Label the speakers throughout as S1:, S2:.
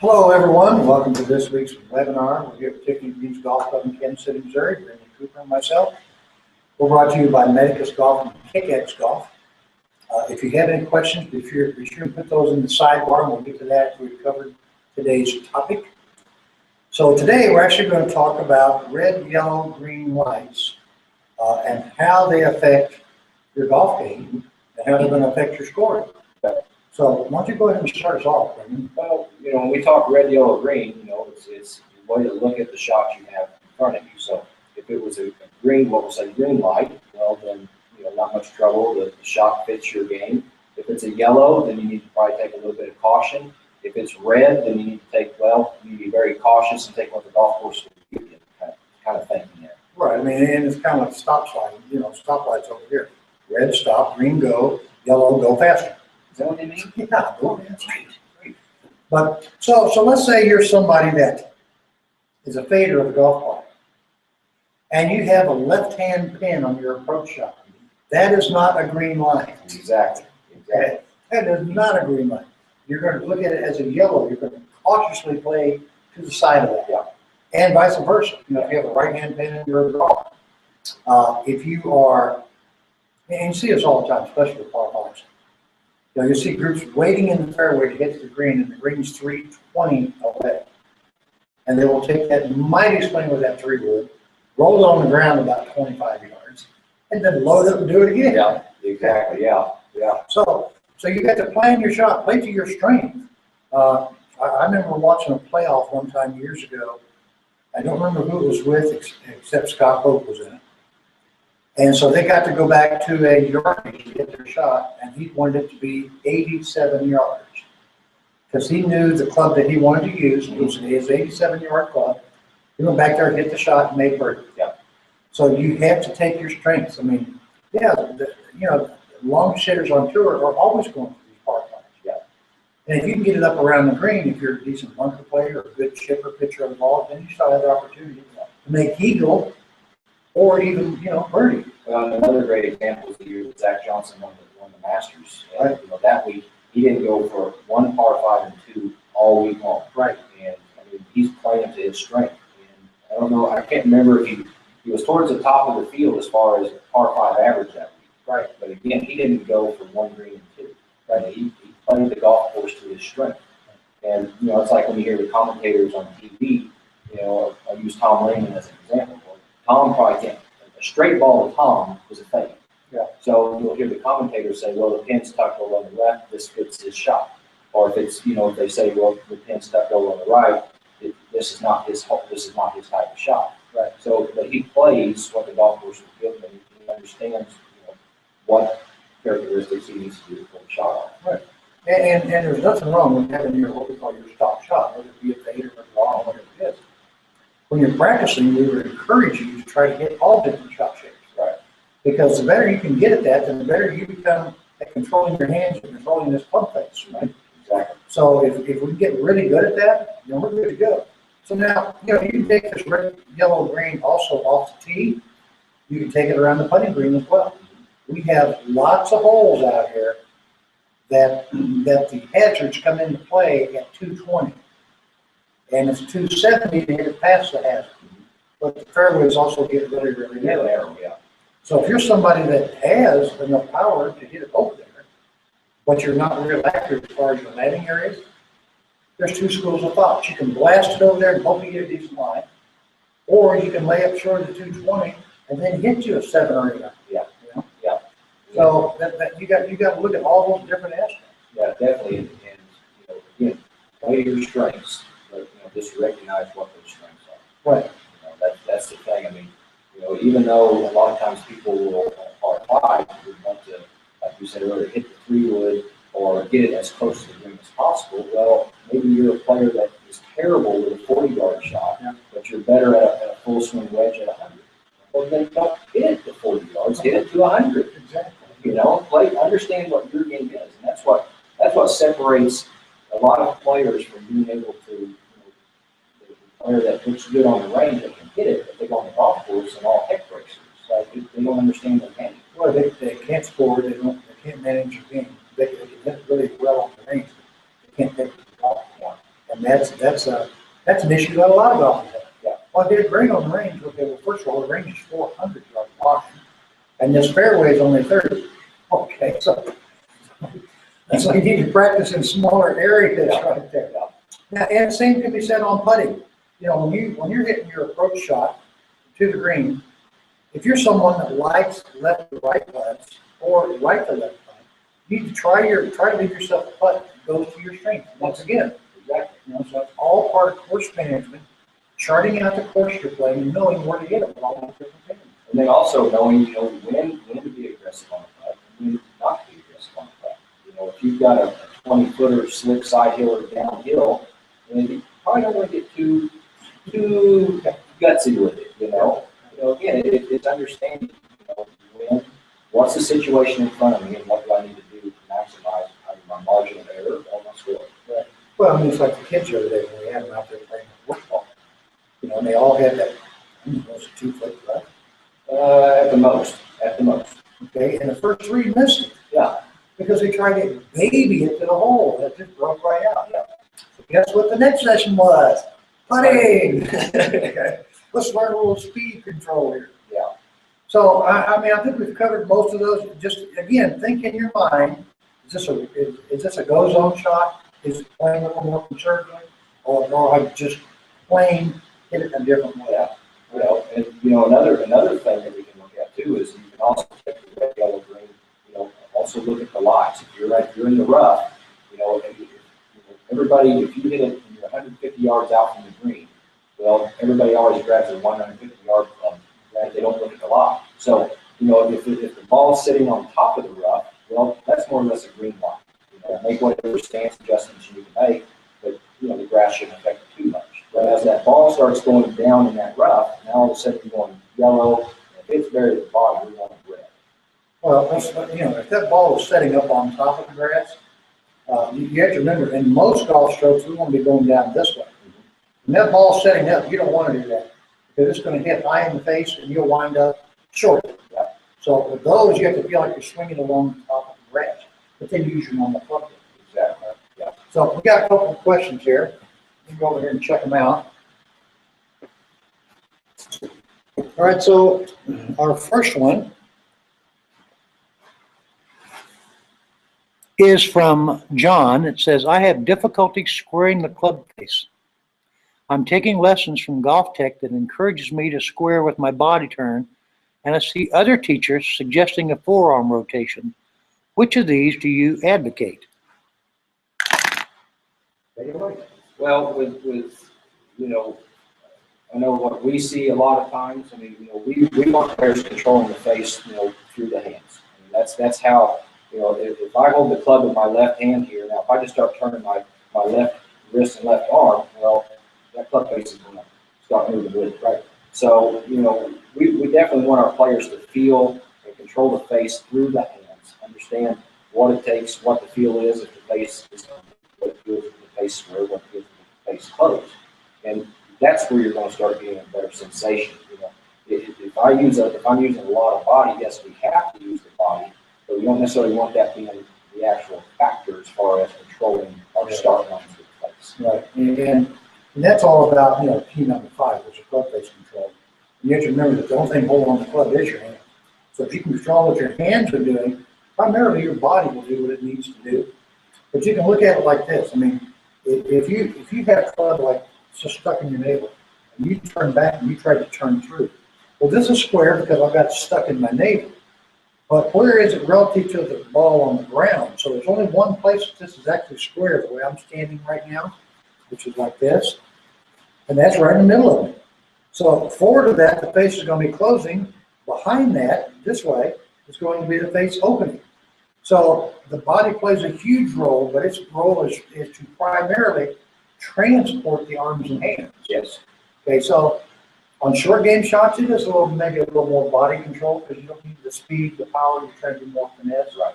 S1: Hello, everyone. Welcome to this week's webinar. We're here at Tiffany Beach Golf Club in Kansas City, Missouri. Brenndan Cooper and myself. We're brought to you by Medicus Golf and Kick-Ax Golf. If you have any questions, be sure to put those in the sidebar, and we'll get to that after we've covered today's topic. So today we're actually going to talk about red, yellow, green lights and how they affect your golf game and how they're going to affect your scoring. So why don't you go ahead and start us off, Brenndan?
S2: Well, when we talk red, yellow, green, it's the way to look at the shots you have in front of you. So if it was a green, what we'll say green light, well then, not much trouble. The shot fits your game. If it's a yellow, then you need to probably take a little bit of caution. If it's red, then you need to be very cautious and take what the golf course will give you, kind of thinking there.
S1: Right, and it's kind of like stop sign, stoplights over here. Red, stop, green, go, yellow, go faster.
S2: Is that what they mean?
S1: Yeah, go ahead. Great. But so let's say you're somebody that is a fader of the golf ball, and you have a left-hand pin on your approach shot. That is not a green line.
S2: Exactly.
S1: Okay? That is not a green line. You're going to look at it as a yellow. You're going to cautiously play to the side of that.
S2: Yeah.
S1: And vice versa. If you have a right-hand pin in your draw, if you are, and you see this all the time, especially with par fives. You see groups waiting in the fairway to hit the green, and the green's 320 away. And they will take that mighty swing with that 3-wood, roll it on the ground about 25 yards, and then load it and do it again.
S2: Yeah, exactly. Yeah.
S1: So you got to plan your shot, play to your strength. I remember watching a playoff one time years ago. I don't remember who it was with, except Scott Hope was in it. And so they got to go back to a yardage to get their shot, and he wanted it to be 87 yards. Because he knew the club that he wanted to use, it was his 87-yard club. He went back there and hit the shot and made birdie.
S2: Yeah.
S1: So you have to take your strengths. I mean, long hitters on tour are always going for these par fives.
S2: Yeah.
S1: And if you can get it up around the green, if you're a decent bunker player or a good chipper pitcher of the ball, then you still have the opportunity to make eagle or even, birdie.
S2: Well, another great example is the year that Zach Johnson won the Masters.
S1: Right.
S2: That week, he didn't go for one par 5 and 2 all week long.
S1: Right.
S2: And he's playing to his strength. And I don't know, I can't remember if he was towards the top of the field as far as par 5 average that week.
S1: Right.
S2: But again, he didn't go for 1 green and 2. Right. He played the golf course to his strength. And it's like when you hear the commentators on TV. I use Tom Lehman as an example. Tom probably can't. A straight ball to Tom was a fake.
S1: Yeah.
S2: So you'll hear the commentators say, well, the pin's tucked over on the left, this fits his shot. Or if it's, if they say, well, the pin's tucked over on the right, this is not his type of shot.
S1: Right.
S2: So, but he plays what the golf course will give him. He understands, what characteristics he needs to do to pull the shot off.
S1: Right. And there's nothing wrong with having what we call your stock shot, whether it be a fader or a draw, whatever it is. When you're practicing, we would encourage you to try to hit all different shot shapes, right? Because the better you can get at that, then the better you become at controlling your hands and controlling this club face, right?
S2: Exactly.
S1: So if we can get really good at that, we're good to go. So now, you can take this red, yellow, green also off the tee. You can take it around the putting green as well. We have lots of holes out here that the hazards come into play at 220. And it's 270 to hit it past the hazard. But the fairways also get really, really narrow.
S2: Yeah.
S1: So if you're somebody that has enough power to hit it over there, but you're not real accurate as far as your landing areas, there's 2 schools of thought. You can blast it over there and hope you get a decent line, or you can lay up short of the 220 and then hit you a 7 or 8.
S2: Yeah. Yeah.
S1: So you got to look at all those different aspects.
S2: Yeah, definitely. And again, play your strengths. But, just recognize what those strengths are.
S1: Right.
S2: That's the thing. Even though a lot of times people will par 5 would want to, like you said earlier, hit the 3-wood or get it as close to the green as possible. Well, maybe you're a player that is terrible with a 40-yard shot, but you're better at a full swing wedge at 100. Well, then don't hit it to 40 yards. Hit it to 100.
S1: Exactly.
S2: Understand what your game is, and that's what separates a lot of players from being able to. The player that looks good on the range that can hit it, but they go on the golf course and all heck breaks loose. Like they don't understand the game.
S1: Well, they can't score. They can't manage your game. They can hit really well on the range. They can't take the golf. And that's an issue that a lot of golfers have.
S2: Yeah.
S1: Well, I did great on the range. Okay, well, first of all, the range is 400 yards long, and this fairway is only 30. Okay, so that's why you need to practice in smaller areas right there. Now, and the same can be said on putting. You know, when you're hitting your approach shot to the green, if you're someone that likes left to right putts or right to left putt, you need to try to leave yourself a putt that goes to your strength. Once again, exactly. You know, so it's all part of course management, charting out the course you're playing and knowing where to hit it with all those different things.
S2: And then also knowing, you know, when to be aggressive on the putt and when not to be aggressive on the putt. You know, if you've got a 20-footer slick side hill or downhill, then you probably don't want to get too gutsy with it, you know. You know, again, it's understanding, you know, what's the situation in front of me and what do I need to do to maximize my margin of error on my score.
S1: Right. Well, I mean, it's like the kids the other day when we had them out there playing football. You know, and they all had that, I don't know, 2 foot, right?
S2: At the most.
S1: Okay, and the first 3 missed it.
S2: Yeah.
S1: Because they tried to baby it to the hole. That just broke right out. Yeah. So guess what the next session was? Putting. Okay. Let's learn a little speed control here.
S2: Yeah.
S1: So, I mean, I think we've covered most of those. Just, again, think in your mind, is this a go zone shot? Is it playing a little more conservatively? Or I just plain hit it a different way?
S2: Yeah. Well, and, you know, another thing that we can look at too is you can also check the red, yellow, green. You know, also look at the lights. If you're in the rough, you know, everybody, if you hit it and you're 150 yards out from the green, well, everybody always grabs a 150 yard club. Right? They don't look at the light. So, you know, if the ball's sitting on top of the rough, well, that's more or less a green light. You know, make whatever stance adjustments you need to make, but you know, the grass shouldn't affect it too much. But as that ball starts going down in that rough, now all of a sudden you're going yellow, and if it's buried at the bottom, you're going red.
S1: Well, you know, if that ball is setting up on top of the grass, you have to remember, in most golf strokes, we want to be going down this way. When that ball's setting up, you don't want to do that because it's going to hit high in the face and you'll wind up short. Yeah. So with those, you have to feel like you're swinging along the top of the grass, but then use your normal club.
S2: Exactly.
S1: Yeah. So we got a couple of questions here. Let me go over here and check them out. All right, so our first one is from John. It says, I have difficulty squaring the club face. I'm taking lessons from Golf Tech that encourages me to square with my body turn, and I see other teachers suggesting a forearm rotation. Which of these do you advocate?
S2: Well, with you know, I know what we see a lot of times. I mean, you know, we want players controlling the face, you know, through the hands. I mean, that's how, you know, if I hold the club in my left hand here, now if I just start turning my left wrist and left arm, well, that club face is going to start moving with it, right? So, you know, we definitely want our players to feel and control the face through the hands, understand what it takes, what the feel is, if the face is, what it feels if the face square, what it feels if the face closed. And that's where you're going to start getting a better sensation. You know, if I'm using a lot of body, yes, we have to use the body, but we don't necessarily want that being the actual factor as far as controlling our start lines with the face.
S1: Right, and that's all about, you know, key number 5, which is club face control. And you have to remember that the only thing holding on the club is your hand. So if you can control what your hands are doing, primarily your body will do what it needs to do. But you can look at it like this. I mean, if you had a club like just stuck in your navel, and you turn back and you try to turn through. Well, this is square because I've got it stuck in my navel. But where is it relative to the ball on the ground? So there's only one place that this is actually square, the way I'm standing right now, which is like this. And that's right in the middle of it. So forward of that, the face is going to be closing. Behind that, this way, is going to be the face opening. So the body plays a huge role, but its role is to primarily transport the arms and hands.
S2: Yes.
S1: Okay, so on short game shots, it is maybe a little more body control because you don't need the speed, the power, you're trying to do more finesse. Right.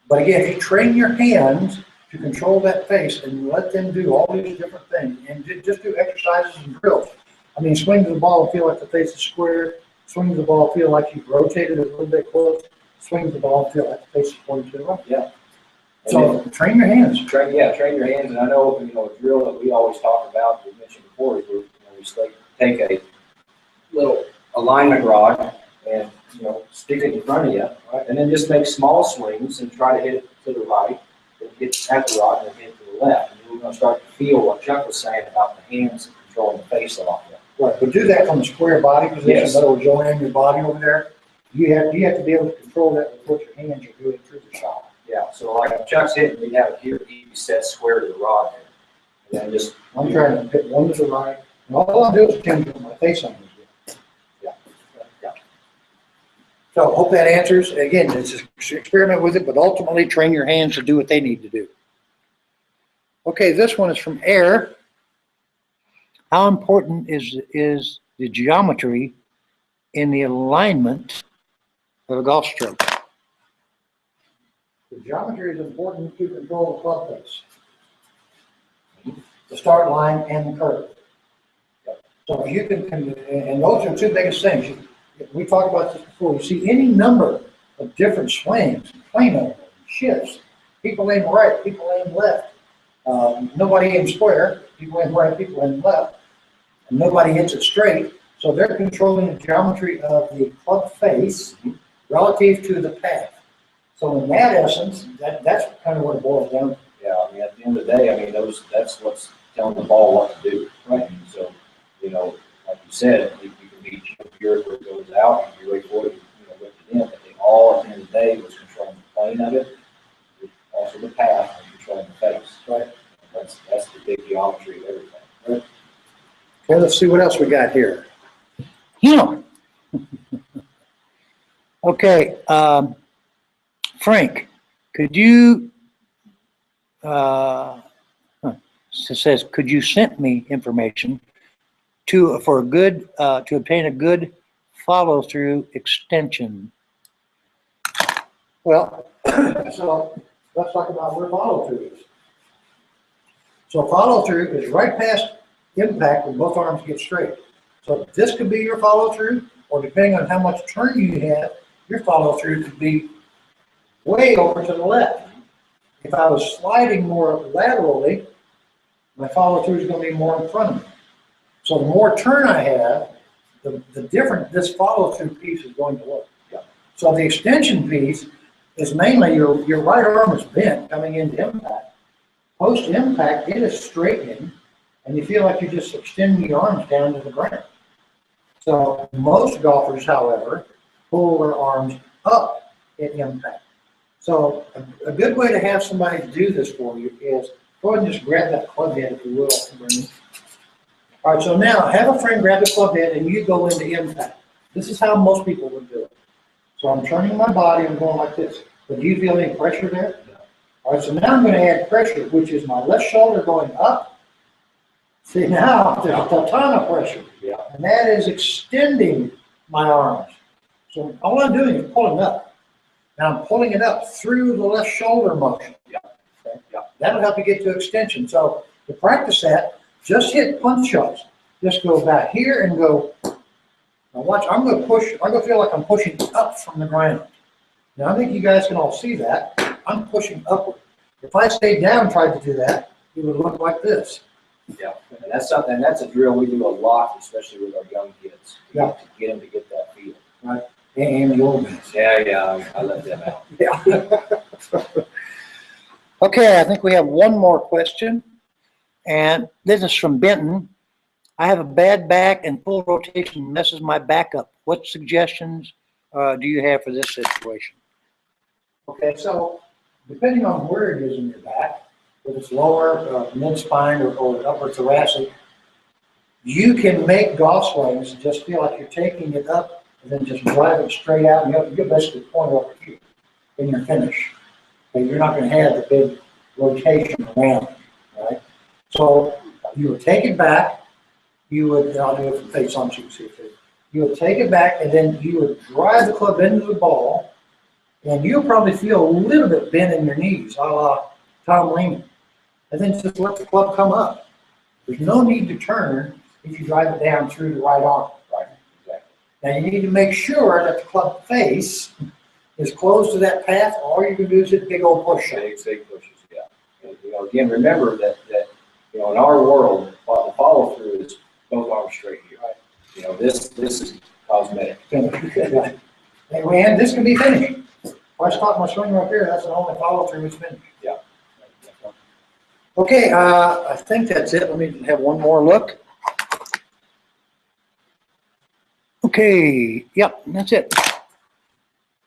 S1: But again, if you train your hands to control that face and let them do all these different things and just do exercises and drills. I mean, swing the ball and feel like the face is square. Swing the ball, feel like you've rotated it a little bit close. Swing the ball, feel like the face is pointing to the right.
S2: Yeah.
S1: So train your hands.
S2: Train your hands, and I know, a drill that we always talk about, we mentioned before, is we take a little alignment rod and, stick it in front of you, right? And then just make small swings and try to hit it to the right, then hit at the rod, and then hit it to the left. And we're going to start to feel what Chuck was saying about the hands controlling the face a lot more.
S1: Right, but do that from a square body position.
S2: Yes.
S1: In other words, you'll aim your body over there. You have to be able to control that with what your hands are doing through the shot.
S2: Yeah, so like if Chuck's hitting, we have it here, he set square to the rod there. And then just.
S1: I'm trying to hit one to the right, and all I do is tend to put my face on it.
S2: Yeah.
S1: So hope that answers. Again, it's an experiment with it, but ultimately train your hands to do what they need to do. Okay, this one is from Air. How important is the geometry in the alignment of a golf stroke? The geometry is important to control the club face, the start line and the curve. So if you can, and those are the two biggest things. We talked about this before. You see any number of different swings, plano, shifts. People aim right, people aim left. Nobody aims square. People aim right, people aim left. And nobody hits it straight. So they're controlling the geometry of the club face relative to the path. So in that essence, that's kind of what it boils down to.
S2: Yeah, I mean, at the end of the day, that's what's telling the ball what to do, right? And so, like you said, you can be here where it goes out, and you wait for it, lift it in, but they all, at the end of the day, was controlling the plane of it, also the path, and controlling the face.
S1: Right.
S2: That's the big geometry of everything.
S1: Right. Okay, let's see what else we got here. Okay, Frank, could you, it says, could you send me information to obtain a good follow-through extension? Well, so let's talk about where follow-through is. So follow-through is right past impact when both arms get straight. So this could be your follow-through, or depending on how much turn you have, your follow-through could be way over to the left. If I was sliding more laterally, my follow-through is going to be more in front of me. So the more turn I have, the different this follow-through piece is going to look.
S2: Yeah.
S1: So the extension piece is mainly your right arm is bent coming into impact. Post-impact, it is straightening, and you feel like you're just extending your arms down to the ground. So most golfers, however, pull their arms up at impact. So a good way to have somebody do this for you is go ahead and just grab that club head, if you will, Brenndan. All right, so now have a friend grab the club head and you go into impact. This is how most people would do it. So I'm turning my body, I'm going like this. But do you feel any pressure there? No. All right, so now I'm going to add pressure, which is my left shoulder going up. See, now there's a ton of pressure.
S2: Yeah.
S1: And that is extending my arms. So all I'm doing is pulling up. Now I'm pulling it up through the left shoulder motion.
S2: Yeah.
S1: Okay? Yeah. That'll help you get to extension. So to practice that, just hit punch shots. Just go back here and go. Now watch, I'm going to push, I'm going to feel like I'm pushing up from the ground. Now I think you guys can all see that. I'm pushing upward. If I stayed down and tried to do that, it would look like this.
S2: Yeah, and that's something, that's a drill we do a lot, especially with our young kids.
S1: Yeah.
S2: To get them to get that feel.
S1: Right. And the old guys.
S2: Yeah, I let them out.
S1: Yeah. Okay, I think we have one more question. And this is from Benton. I have a bad back and full rotation messes my back up. What suggestions do you have for this situation? Okay, so depending on where it is in your back, if it's lower, mid-spine, or upper thoracic, you can make golf swings and just feel like you're taking it up and then just drive it straight out, and you'll basically point over here in your finish. Okay, you're not going to have the big rotation around, right? So you would take it back, you would, I'll do it from face on, so you can see it. You would take it back, and then you would drive the club into the ball, and you'll probably feel a little bit bent in your knees, a la Tom Lehman. And then just let the club come up. There's no need to turn if you drive it down through the right arm.
S2: Right, exactly.
S1: Now you need to make sure that the club face is closed to that path, all you can do is hit big old push shot.
S2: Big pushes, yeah. And, again, remember that, in our world, the follow through is both arms straight here. Right. This is cosmetic.
S1: Right. And this can be finished. If I stop my swing right there, that's the only follow through is finished.
S2: Yeah.
S1: Okay, I think that's it. Let me have one more look. Okay, yep, that's it.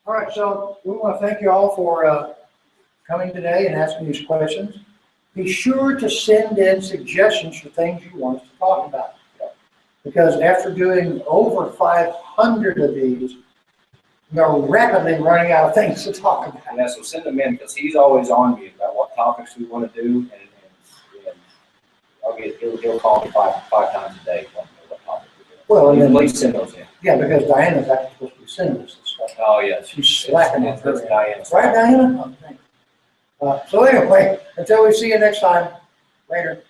S1: All right, so we want to thank you all for coming today and asking these questions. Be sure to send in suggestions for things you want us to talk about. Because after doing over 500 of these, we are rapidly running out of things to talk about.
S2: Yeah, so send them in, because he's always on me about what topics we want to do, and he'll call me five times a day. What topic we're doing.
S1: Well, and then
S2: please send those in.
S1: Yeah, because Diana's actually supposed to be sending us this stuff.
S2: Oh, yes.
S1: She's slacking on her.
S2: That's Diana.
S1: Right, Diana? Oh, thanks. So anyway, until we see you next time, later.